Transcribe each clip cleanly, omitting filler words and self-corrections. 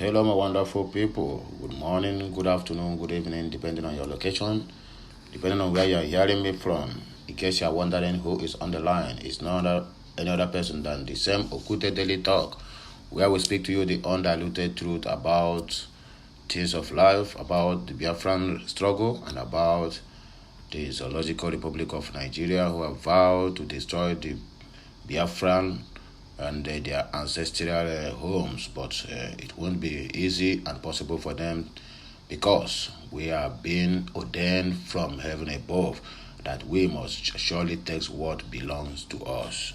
Hello, my wonderful people. Good morning, good afternoon, good evening, depending on your location, depending on where you're hearing me from. In case you're wondering who is on the line, it's not any other person than the same Okute Daily Talk, where we speak to you the undiluted truth about things of life, about the Biafran struggle, and about the Zoological Republic of Nigeria, who have vowed to destroy the Biafran and their ancestral homes, but it won't be easy and possible for them because we are being ordained from heaven above that we must surely take what belongs to us.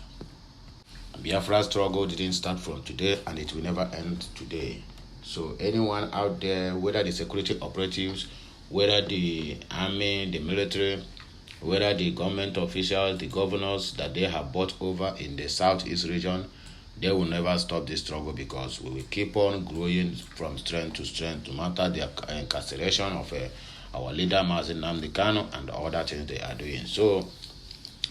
Biafra struggle didn't start from today and it will never end today. So anyone out there, whether the security operatives, whether the army, the military, whether the government officials, the governors that they have bought over in the southeast region, they will never stop this struggle because we will keep on growing from strength to strength, no matter the incarceration of our leader Mazi Nnamdi Kanu and other things they are doing. So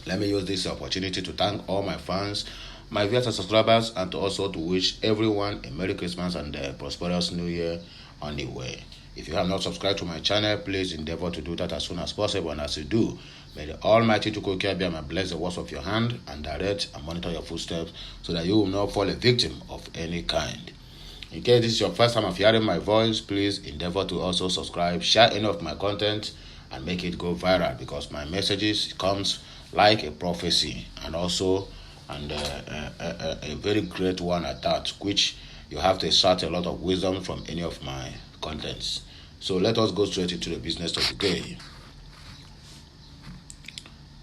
let me use this opportunity to thank all my fans, my viewers and subscribers, and also to wish everyone a Merry Christmas and a prosperous New Year on the way. If you have not subscribed to my channel, please endeavor to do that as soon as possible. And as you do, may the Almighty Tukokia and bless the works of your hand and direct and monitor your footsteps so that you will not fall a victim of any kind. In case this is your first time of hearing my voice, please endeavor to also subscribe, share any of my content, and make it go viral because my messages comes like a prophecy and also a very great one at that, which you have to extract a lot of wisdom from any of my contents. So let us go straight into the business of the day.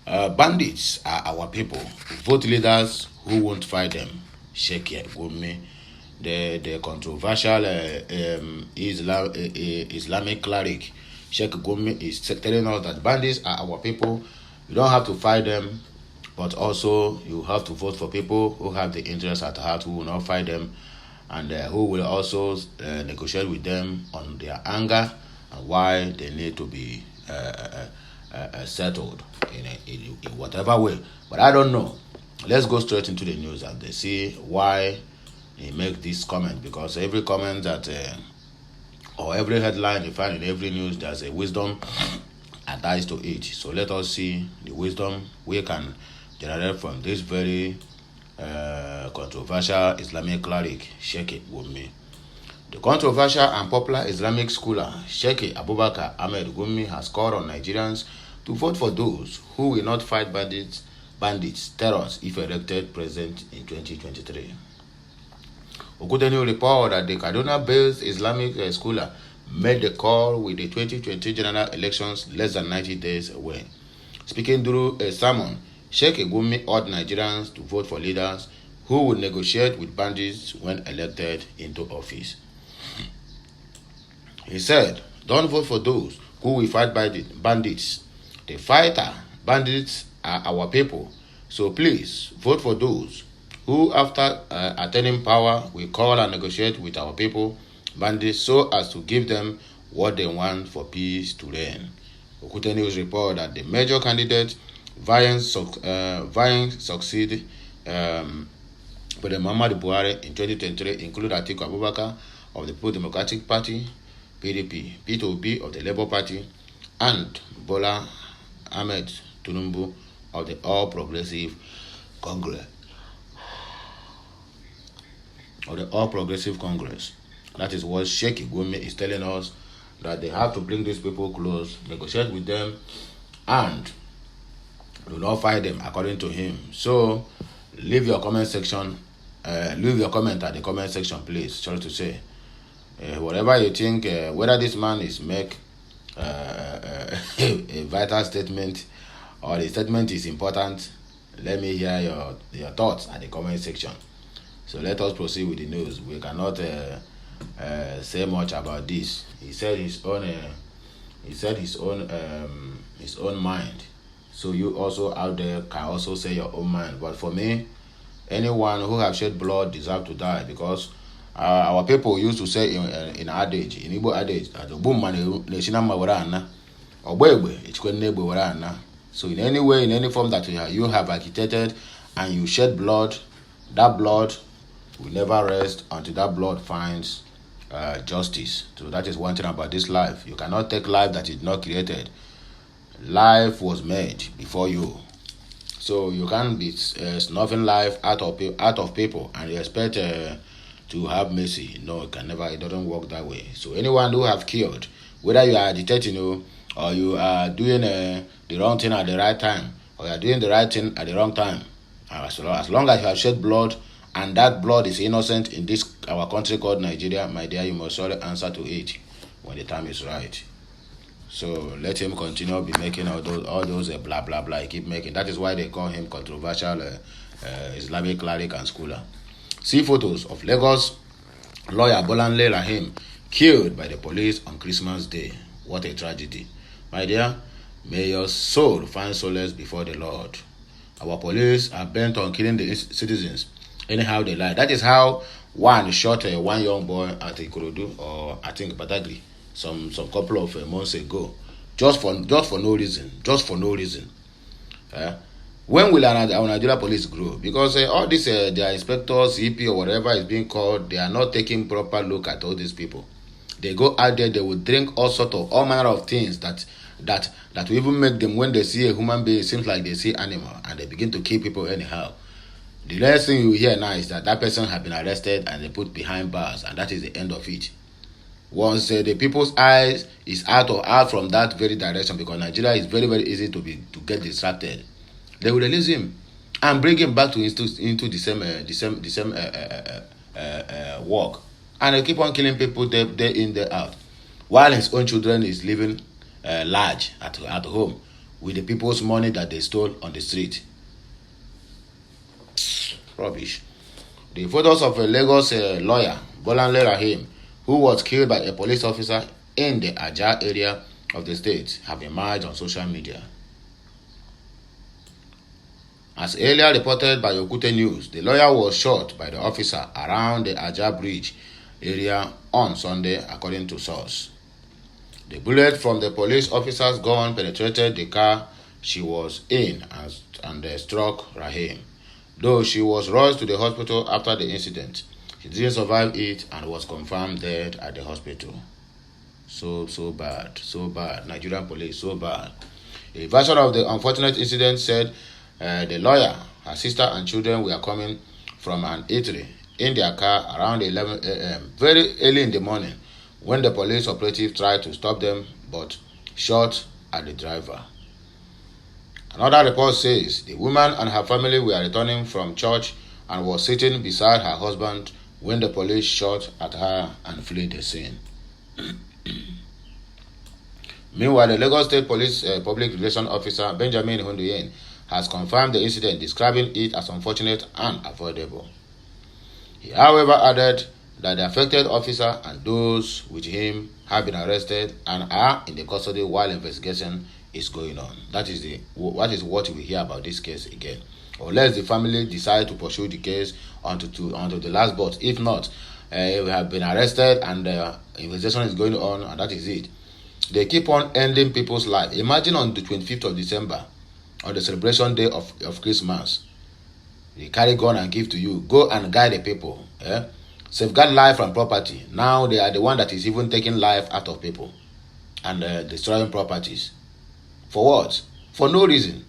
Bandits are our people. Vote leaders who won't fight them. Sheikh Gumi, the controversial Islamic cleric Sheikh Gumi is telling us that bandits are our people. You don't have to fight them, but also you have to vote for people who have the interest at heart, who will not fight them, and who will also negotiate with them on their anger and why they need to be settled in whatever way. But I don't know. Let's go straight into the news and see why he makes this comment, because every comment that or every headline you find in every news, there's a wisdom attached to it. So let us see the wisdom we can generate from this very controversial Islamic cleric, Sheikh Gumi. The controversial and popular Islamic scholar Sheikh Abubakar Ahmed Gumi has called on Nigerians to vote for those who will not fight bandits, terrorists if elected president in 2023. Okudeni report that the Kaduna-based Islamic scholar made the call with the 2020 general elections less than 90 days away. Speaking through a sermon, Sheikh Gumi urged Nigerians to vote for leaders who will negotiate with bandits when elected into office. He said, don't vote for those who will fight bandits. The fighter bandits are our people. So please vote for those who, after attaining power, will call and negotiate with our people, bandits, so as to give them what they want for peace to reign. Okute News report that the major candidate vying succeed for the Muhammadu Buhari in 2023 include Atiku Abubakar of the People Democratic Party, PDP, P2B of the Labour Party, and Bola Ahmed Tinubu of the All Progressive Congress. That is what Sheikh Gumi is telling us, that they have to bring these people close, negotiate with them, and do not fight them according to him. So leave your comment section, leave your comment at the comment section, please. Sorry to say, whatever you think, whether this man is make a vital statement or the statement is important, let me hear your thoughts at the comment section. So let us proceed with the news. We cannot say much about this. He said his own mind. So you also out there can also say your own mind. But for me, anyone who have shed blood deserve to die, because our people used to say in adage, in Igbo adage, so in any way, in any form that you have agitated and you shed blood, that blood will never rest until that blood finds justice. So that is one thing about this life. You cannot take life that is not created. Life was made before you. So you can't be snuffing life out of people and you expect to have mercy. No, it can never. It doesn't work that way. So anyone who have killed, whether you are agitating, or you are doing the wrong thing at the right time, or you are doing the right thing at the wrong time, as long as you have shed blood and that blood is innocent in this our country called Nigeria, my dear, you must surely answer to it when the time is right. So let him continue be making all those blah blah blah he keep making. That is why they call him controversial Islamic cleric and scholar. See photos of Lagos lawyer Bolanle Rahim killed by the police on Christmas Day. What a tragedy. My dear, may your soul find solace before the Lord. Our police are bent on killing the citizens anyhow they like. That is how one shot one young boy at Ikorodu, or I think Badagry, some couple of months ago, just for no reason. When will our Nigeria police grow? Because all these their inspectors, CP or whatever is being called, they are not taking proper look at all these people. They go out there, they will drink all manner of things that will even make them, when they see a human being, it seems like they see animal, and they begin to kill people anyhow. The last thing you hear now is that person has been arrested and they put behind bars, and that is the end of it. Once the people's eyes is out from that very direction, because Nigeria is very, very easy to get distracted, they will release him and bring him back into the same work, and they keep on killing people day in, day out, while his own children is living large at home with the people's money that they stole on the street. Rubbish. The photos of a Lagos lawyer, Bolanle Rahim, who was killed by a police officer in the Ajah area of the state, have emerged on social media. As earlier reported by Okute News, the lawyer was shot by the officer around the Ajah Bridge area on Sunday, according to source. The bullet from the police officer's gun penetrated the car she was in and struck Rahim. Though she was rushed to the hospital after the incident, she didn't survive it and was confirmed dead at the hospital. So bad. Nigerian police, so bad. A version of the unfortunate incident said the lawyer, her sister and children were coming from an eatery in their car around 11 a.m. very early in the morning when the police operative tried to stop them but shot at the driver. Another report says the woman and her family were returning from church and was sitting beside her husband when the police shot at her and fled the scene. Meanwhile, the Lagos State Police Public Relations Officer Benjamin Hunduyen has confirmed the incident, describing it as unfortunate and avoidable. He, however, added that the affected officer and those with him have been arrested and are in the custody while investigation is going on. That is what we hear about this case again. Unless the family decide to pursue the case until the last but if not, we have been arrested and the investigation is going on, and that is it. They keep on ending people's life. Imagine on the 25th of December, on the celebration day of Christmas, they carry gun and give to you. Go and guide the people. Safeguard life and property. Now they are the one that is even taking life out of people and destroying properties. For what? For no reason.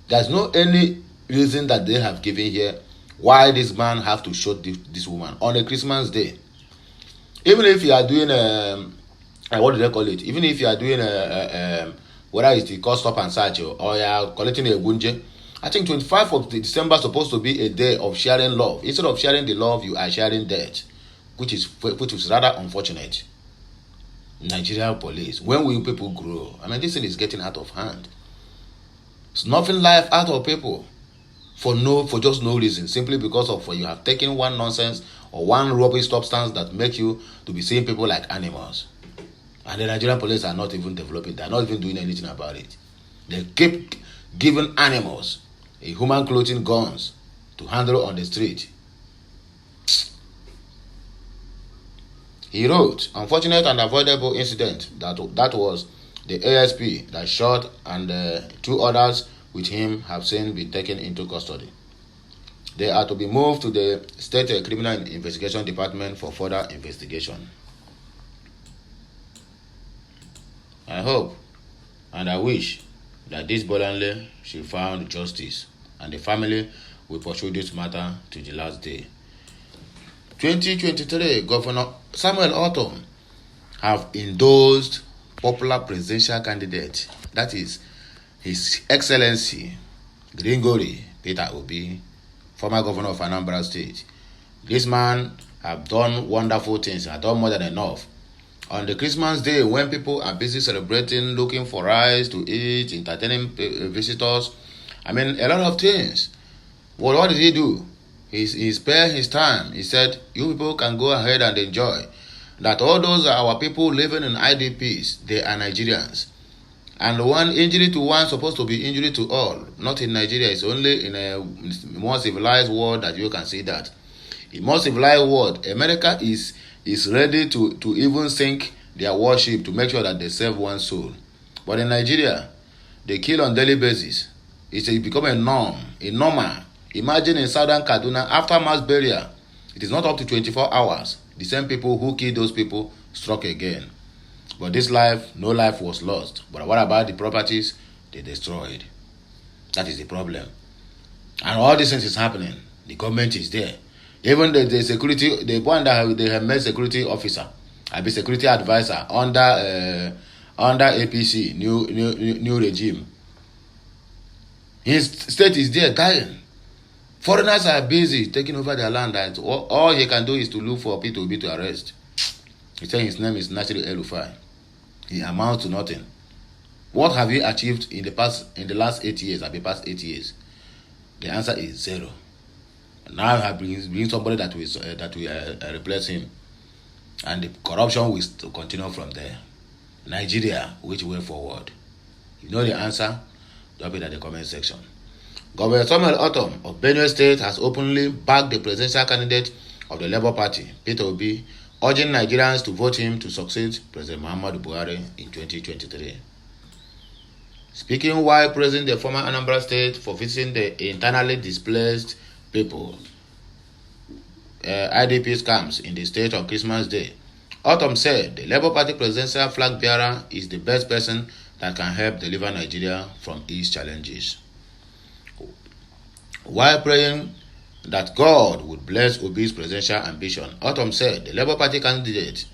There's no any reason that they have given here why this man have to shoot this woman on a Christmas day. Even if you are doing what do they call it? Even if you are doing whether it's the call stop and search or you are collecting a gunje, I think 25th of December is supposed to be a day of sharing love. Instead of sharing the love, you are sharing death, which is rather unfortunate. Nigerian police, when will people grow? I mean, this thing is getting out of hand. Snuffing life out of people for just no reason, simply because of you have taken one nonsense or one rubbish substance that make you to be seeing people like animals. And the Nigerian police are not even developing, they are not even doing anything about it. They keep giving animals a human clothing guns to handle on the street. He wrote, unfortunate and avoidable incident that was the ASP that shot, and two others with him have since been taken into custody. They are to be moved to the State Criminal Investigation Department for further investigation. I hope and I wish that this Bolanle should find justice and the family will pursue this matter to the last day. 2023, Governor Samuel Ortom have endorsed popular presidential candidate, that is His Excellency Gringori Peter Obi, former governor of Anambra State. This man have done wonderful things, have done more than enough. On the Christmas day, when people are busy celebrating, looking for rice to eat, entertaining visitors, I mean, a lot of things. Well, what did he do? He spared his time. He said, you people can go ahead and enjoy. That all those are our people living in IDPs. They are Nigerians. And one injury to one supposed to be injury to all. Not in Nigeria. It's only in a more civilized world that you can see that. In more civilized world, America is ready to even sink their warship to make sure that they save one soul. But in Nigeria, they kill on daily basis. It's become a norm, a normal. Imagine in southern Kaduna, after mass burial, it is not up to 24 hours. The same people who killed those people struck again. But this life, no life was lost. But what about the properties? They destroyed. That is the problem. And all these things is happening. The government is there. Even the security, the one that they have made security officer, I be security advisor under APC, new regime. His state is there dying. Foreigners are busy taking over their land, and all he can do is to look for people to arrest. He said his name is Nasir El-Rufai. He amounts to nothing. What have you achieved in the last 8 years? Past 8 years. The answer is zero. Now I have bring somebody that will replace him, and the corruption will still continue from there. Nigeria, which way forward? You know the answer? Drop it in the comment section. Governor Samuel Ortom of Benue State has openly backed the presidential candidate of the Labour Party, Peter Obi, urging Nigerians to vote him to succeed President Muhammadu Buhari in 2023. Speaking while praising the former Anambra State for visiting the internally displaced people, IDP camps in the state on Christmas Day, Ortom said the Labour Party presidential flag bearer is the best person that can help deliver Nigeria from its challenges. While praying that God would bless Obi's presidential ambition, Ortom said the Labour Party candidate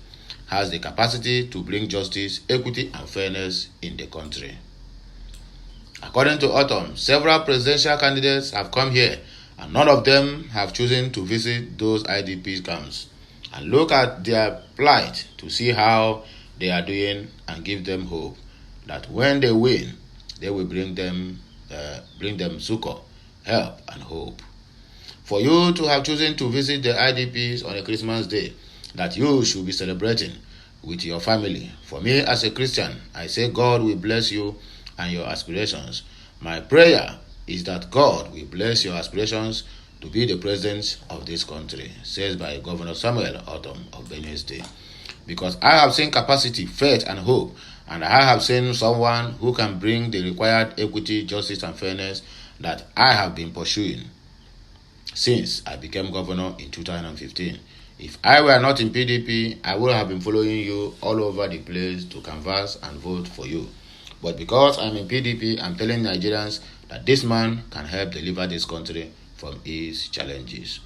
has the capacity to bring justice, equity, and fairness in the country. According to Ortom, several presidential candidates have come here, and none of them have chosen to visit those IDP camps and look at their plight to see how they are doing and give them hope that when they win, they will bring them succor, help, and hope. For you to have chosen to visit the IDPs on a Christmas day that you should be celebrating with your family, for me as a Christian, I say God will bless you and your aspirations. My prayer is that God will bless your aspirations to be the president of this country, says by Governor Samuel Ortom of Benue State. Because I have seen capacity, faith, and hope, and I have seen someone who can bring the required equity, justice, and fairness that I have been pursuing since I became governor in 2015. If I were not in PDP, I would have been following you all over the place to canvass and vote for you. But because I'm in PDP, I'm telling Nigerians that this man can help deliver this country from its challenges.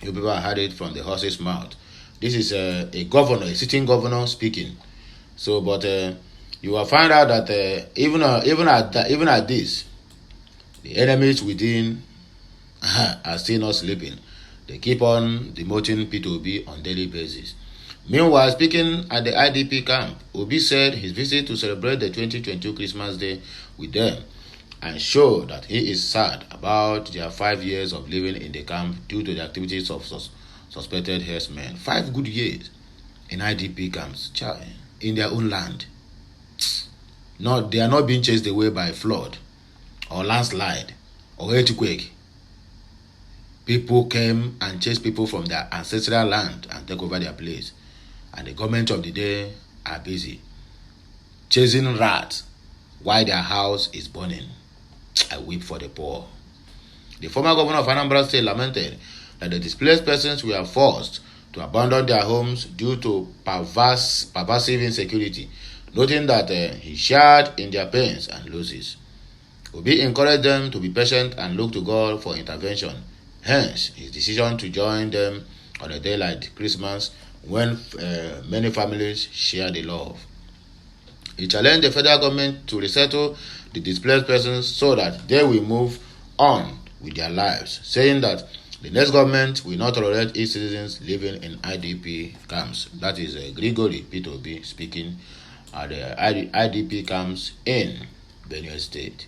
You people have heard it from the horse's mouth. This is a governor, a sitting governor speaking. So, but you will find out that even at this, the enemies within are still not sleeping. They keep on demoting P2B on daily basis. Meanwhile, speaking at the IDP camp, Obi said his visit to celebrate the 2022 Christmas Day with them and show that he is sad about their 5 years of living in the camp due to the activities of suspected herdsmen. 5 good years in IDP camps, in their own land. No, they are not being chased away by flood or landslide or earthquake. People came and chased people from their ancestral land and take over their place. And the government of the day are busy chasing rats while their house is burning. I weep for the poor. The former governor of Anambra State lamented that the displaced persons were forced to abandon their homes due to pervasive insecurity, noting that he shared in their pains and losses. Obi encouraged them to be patient and look to God for intervention. Hence, his decision to join them on a day like Christmas when many families share the love. He challenged the federal government to resettle the displaced persons so that they will move on with their lives, saying that the next government will not tolerate its citizens living in IDP camps. That is Gregory P2B speaking at the IDP camps in Benue State.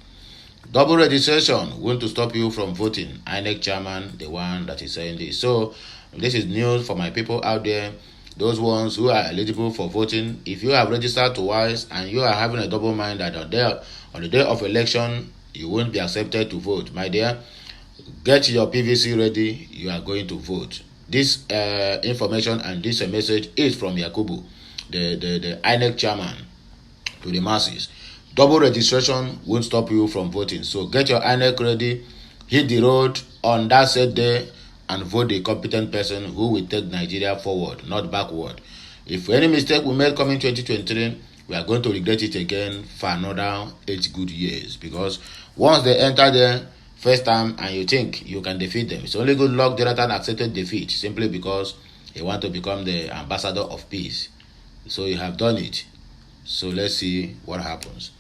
Double registration won't to stop you from voting. INEC chairman, the one that is saying this. So this is news for my people out there. Those ones who are eligible for voting, if you have registered twice and you are having a double mind that on the day of election you won't be accepted to vote, my dear, get your PVC ready. You are going to vote. This information and this message is from Yakubu, the INEC chairman, to the masses. Double registration won't stop you from voting. So get your INEC ready, hit the road on that said day, and vote the competent person who will take Nigeria forward, not backward. If any mistake we made coming 2023, we are going to regret it again for another 8 good years. Because once they enter there first time and you think you can defeat them, it's only good luck Jonathan accepted defeat simply because he want to become the ambassador of peace. So you have done it. So let's see what happens.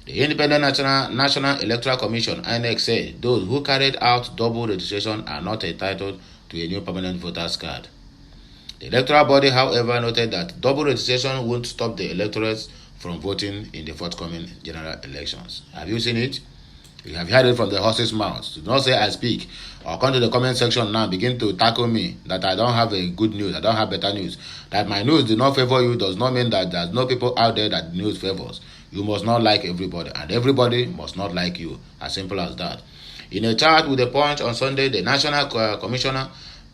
The Independent National Electoral Commission, INEC, said those who carried out double registration are not entitled to a new permanent voters card. The electoral body, however, noted that double registration won't stop the electorates from voting in the forthcoming general elections. Have you seen it? You have heard it from the horse's mouth. Do not say I speak or come to the comment section now begin to tackle me that I don't have a good news, I don't have better news. That my news did not favor you does not mean that there's no people out there that news favors. You must not like everybody, and everybody must not like you. As simple as that. In a chat with the Punch on Sunday, the National Commissioner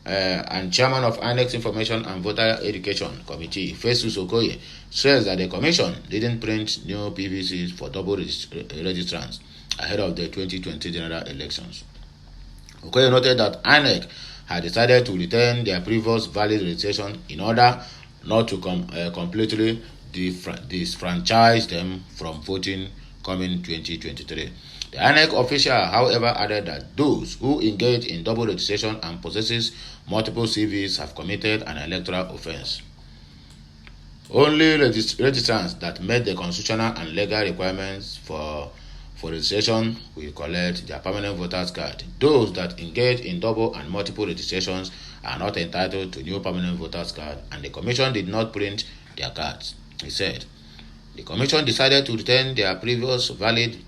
and Chairman of INEC's Information and Voter Education Committee, Festus Okoye, says that the Commission didn't print new PVCs for double registrants ahead of the 2020 general elections. Okoye noted that INEC had decided to retain their previous valid registration in order not to completely disfranchise them from voting coming 2023. The INEC official, however, added that those who engage in double registration and possesses multiple CVs have committed an electoral offense. Only registrants that met the constitutional and legal requirements for registration will collect their permanent voters card. Those that engage in double and multiple registrations are not entitled to new permanent voters card, and the Commission did not print their cards. He said, the Commission decided to retain their previous valid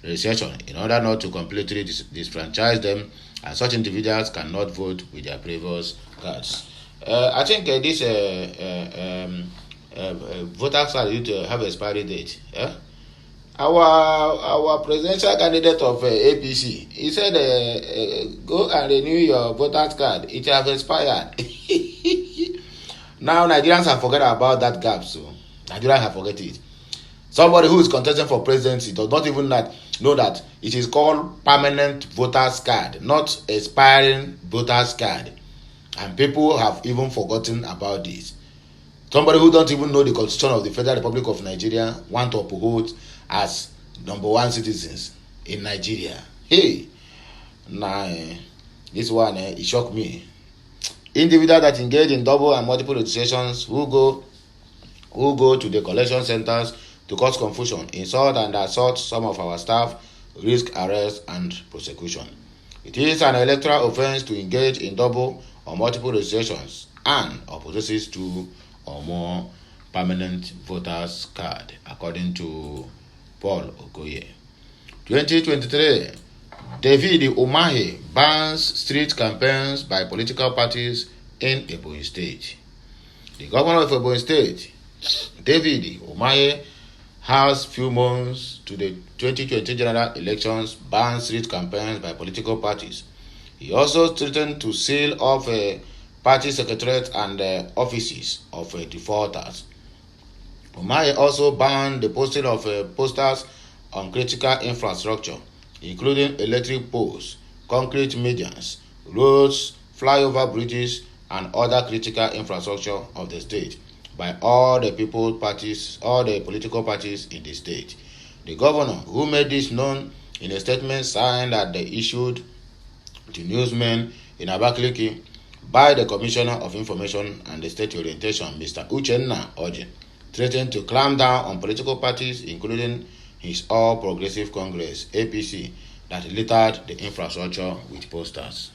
registration in order not to completely disfranchise them, and such individuals cannot vote with their previous cards. I think this voter card need to have expiry date. Our presidential candidate of APC, he said, go and renew your voter card. It has expired. Now Nigerians have forgotten about that gap, so Nigerians have forgotten it. Somebody who is contesting for presidency does not even know that it is called permanent voters card, not expiring voters card. And people have even forgotten about this. Somebody who don't even know the Constitution of the Federal Republic of Nigeria want to uphold as #1 citizens in Nigeria. Hey, this one it shocked me. Individuals that engage in double and multiple registrations who go to the collection centers to cause confusion, insult and assault some of our staff, risk arrest and prosecution. It is an electoral offense to engage in double or multiple registrations and or possesses 2 or more permanent voters card, according to Paul Okoye. 2023, David Umahi bans street campaigns by political parties in Ebonyi State. The governor of Ebonyi State, David Umahi, has few months to the 2020 general elections banned street campaigns by political parties. He also threatened to seal off party secretariats and offices of defaulters. Umahi also banned the posting of posters on critical infrastructure, including electric poles, concrete medians, roads, flyover bridges, and other critical infrastructure of the state, by all the political parties in the state. The governor, who made this known in a statement signed that they issued to newsmen in Abakaliki by the Commissioner of Information and the State Orientation, Mr. Uchenna Oji, threatened to clamp down on political parties, including his All Progressive Congress, APC, that littered the infrastructure with posters.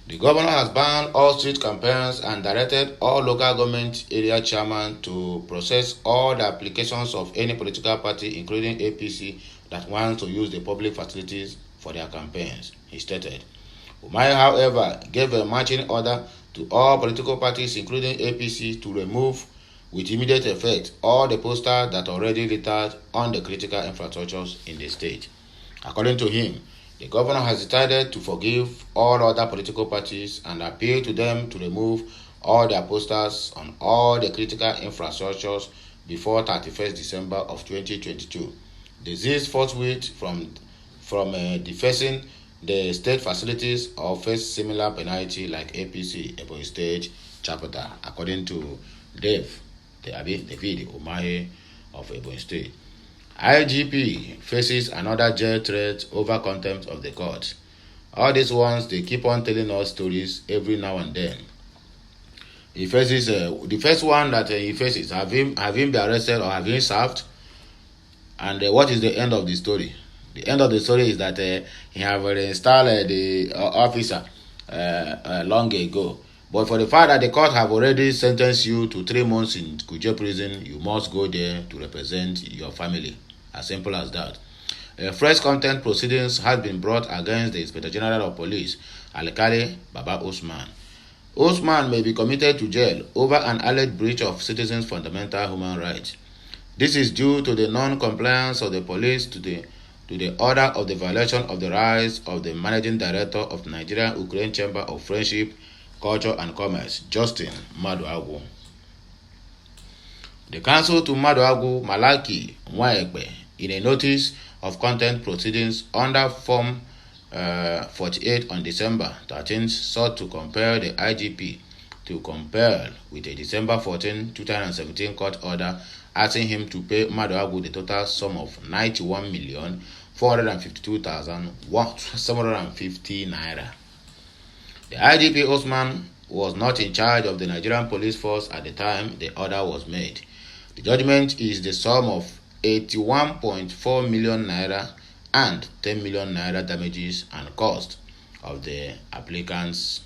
The governor has banned all street campaigns and directed all local government area chairmen to process all the applications of any political party, including APC, that wants to use the public facilities for their campaigns, he stated. Ewo'My, however, gave a marching order to all political parties, including APC, to remove with immediate effect all the posters that already littered on the critical infrastructures in the state. According to him, the governor has decided to forgive all other political parties and appeal to them to remove all their posters on all the critical infrastructures before 31st December of 2022. Desist forthwith from defacing the state facilities or face similar penalty like APC Ebonyi State chapter, according to David Ewo'My of Ebonyi State. IGP faces another jail threat over contempt of the court. All these ones, they keep on telling us stories every now and then. He faces the first one that he faces, have him been arrested or have him served? And what is the end of the story? The end of the story is that he have installed the officer long ago. But for the fact that the court have already sentenced you to 3 months in Kuje prison, you must go there to represent your family. As simple as that. Fresh contempt proceedings has been brought against the Inspector General of Police, Alkali Baba Usman. Usman may be committed to jail over an alleged breach of citizens' fundamental human rights. This is due to the non-compliance of the police to the order of the violation of the rights of the Managing Director of the Nigerian-Ukraine Chamber of Friendship, Culture and Commerce, Justin Maduagwu. The counsel to Maduagwu, Malaki Nwaekpe, in a notice of contempt proceedings under Form 48 on December 13th, sought to compel the IGP to compel with a December 14, 2017 court order asking him to pay Maduagwu the total sum of 91,452,750 naira. The IGP Osman was not in charge of the Nigerian police force at the time the order was made. The judgment is the sum of 81.4 million naira and 10 million naira damages and cost of the applicant's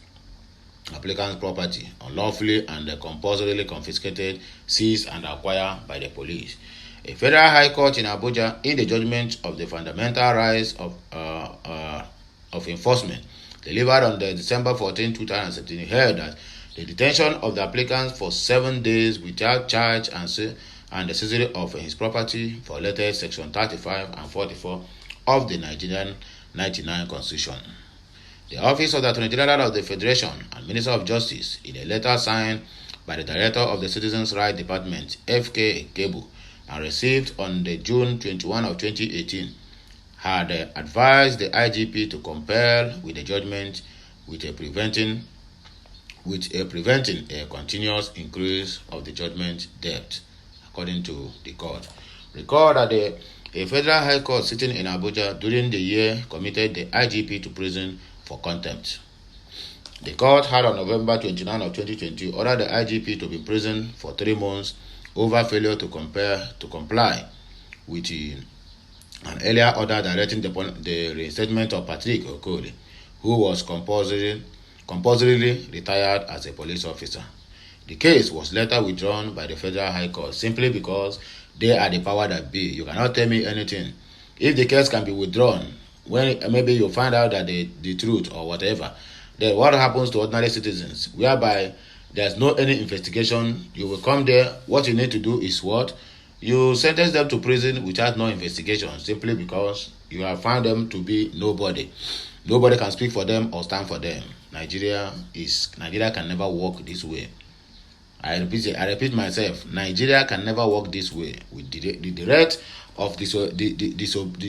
property unlawfully and compulsorily confiscated, seized and acquired by the police. A federal high court in Abuja, in the judgment of the fundamental rights of enforcement delivered on the December 14, 2017, held that the detention of the applicant for 7 days without charge and the seizure of his property violated Section 35 and 44 of the Nigerian 99 Constitution. The Office of the Attorney General of the Federation and Minister of Justice, in a letter signed by the Director of the Citizens' Rights Department, F.K. Kebu, and received on the June 21 of 2018, had advised the IGP to compel with the judgment with preventing a continuous increase of the judgment debt, according to the court. Recall that a federal high court sitting in Abuja during the year committed the IGP to prison for contempt. The court had on November 29 of 2020 ordered the IGP to be in prison for 3 months over failure to comply with an earlier order directing the reinstatement of Patrick Okoli, who was compulsorily retired as a police officer. The case was later withdrawn by the Federal High Court simply because they are the power that be. You cannot tell me anything. If the case can be withdrawn, when maybe you find out that the truth or whatever, then what happens to ordinary citizens, whereby there's no any investigation, you will come there, what you need to do is what? You sentence them to prison without no investigation, simply because you have found them to be nobody. Nobody can speak for them or stand for them. Nigeria can never work this way. I repeat myself. Nigeria can never work this way. With the rate of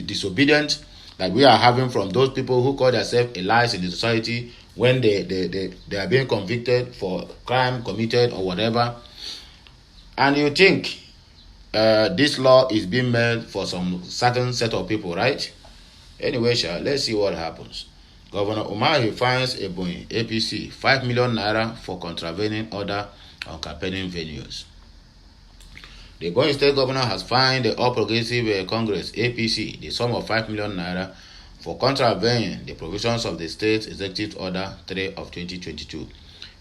disobedience that we are having from those people who call themselves allies in the society, when they are being convicted for crime committed or whatever. And you think this law is being made for some certain set of people, right? Anyway, let's see what happens. Governor Umahi fines Ewo'My APC 5 million naira for contravening order on campaigning venues. The Ebonyi State Governor has fined the All Progressive Congress APC the sum of 5 million naira for contravening the provisions of the State Executive Order 3 of 2022.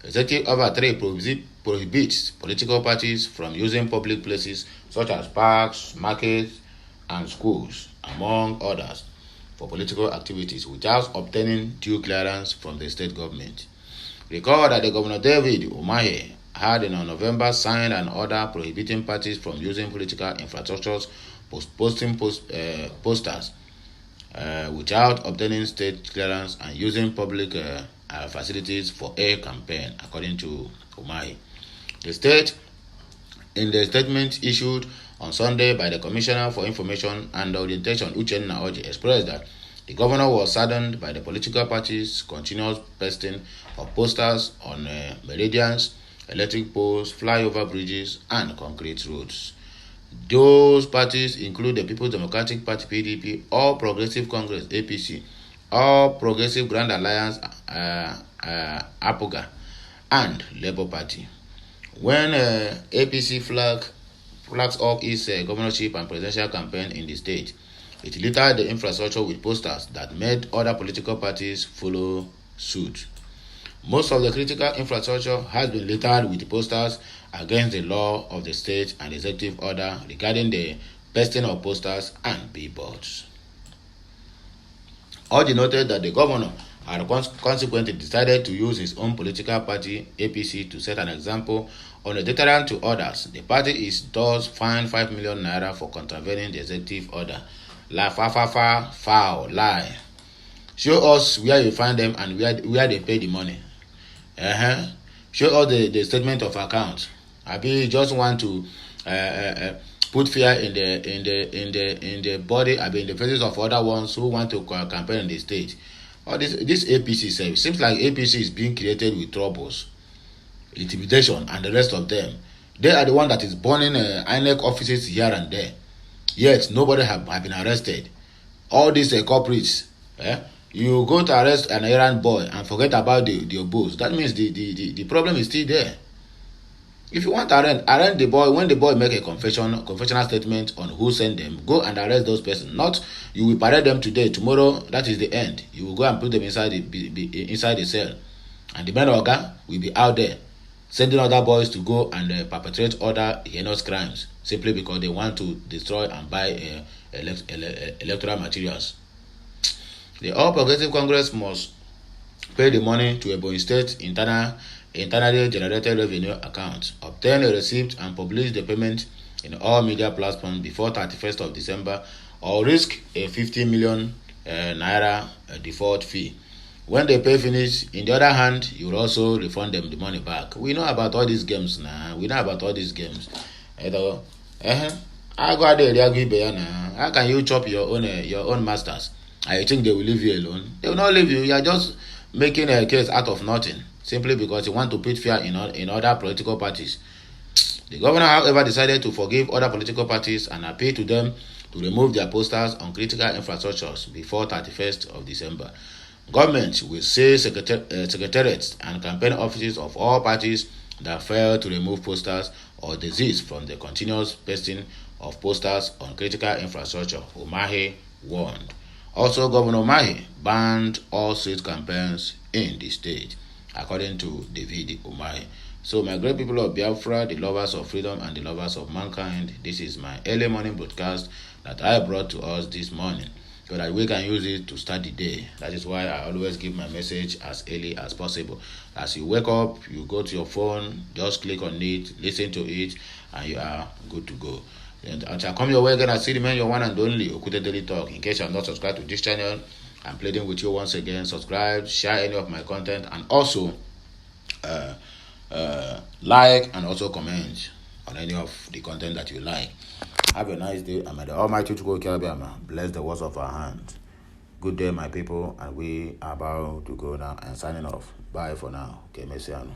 Executive Order 3 prohibits political parties from using public places such as parks, markets, and schools, among others, for political activities without obtaining due clearance from the state government. Recall that the Governor David Umahi had in November signed an order prohibiting parties from using political infrastructures, posting posters without obtaining state clearance, and using public facilities for a campaign, according to Umahi. The state, in the statement issued on Sunday by the Commissioner for Information and Orientation, Uchenna Oji, expressed that the governor was saddened by the political parties' continuous pasting of posters on meridians, electric poles, flyover bridges, and concrete roads. Those parties include the People's Democratic Party (PDP), All Progressive Congress (APC), All Progressive Grand Alliance (APOGA), and Labour Party. When APC flags off its governorship and presidential campaign in the state, it littered the infrastructure with posters that made other political parties follow suit. Most of the critical infrastructure has been littered with posters against the law of the state and executive order regarding the pasting of posters and billboards. Oji noted that the governor had consequently decided to use his own political party, APC, to set an example on a deterrent to others. The party is thus fined 5 million naira for contravening the executive order. Foul, lie. Show us where you find them and where they pay the money. Show us the statement of account. You just want to put fear in the body, in the faces of other ones who want to campaign in the state. Or this APC service seems like APC is being created with troubles, intimidation, and the rest of them. They are the one that is burning INEC offices here and there. Yet nobody have been arrested. All these culprits. You go to arrest an errand boy and forget about the boss. That means the problem is still there. If you want to arrest the boy. When the boy make a confessional statement on who sent them, go and arrest those persons. Not you will parade them today, tomorrow that is the end. You will go and put them inside the cell, and the men oga will be out there sending other boys to go and perpetrate other heinous crimes simply because they want to destroy and buy electoral materials. The All Progressive Congress must pay the money to Ebonyi State internally generated revenue account, obtain a receipt and publish the payment in all media platforms before 31st of December, or risk a 50 million naira default fee. When they pay finish, in the other hand, you will also refund them the money back. We know about all these games now. I go there, how can you chop your own masters? I think they will leave you alone. They will not leave you. You are just making a case out of nothing, simply because you want to put fear in other political parties. The governor, however, decided to forgive other political parties and appeal to them to remove their posters on critical infrastructures before 31st of December. Government will say secretariats and campaign offices of all parties that fail to remove posters or desist from the continuous pasting of posters on critical infrastructure, Umahi warned. Also, Governor Umahi banned all street campaigns in the state, according to David Umahi. So, my great people of Biafra, the lovers of freedom and the lovers of mankind, this is my early morning broadcast that I brought to us this morning, so that we can use it to start the day. That is why I always give my message as early as possible. As you wake up, you go to your phone, just click on it, listen to it, and you are good to go. And until I come your way again, I see remain your one and only Okute Daily Talk. In case you are not subscribed to this channel, I'm pleading with you once again, subscribe, share any of my content, and also like and also comment on any of the content that you like. Have a nice day, and may the Almighty bless the works of our hands. Good day, my people, and we are about to go now and signing off. Bye for now. Okay, Messiano.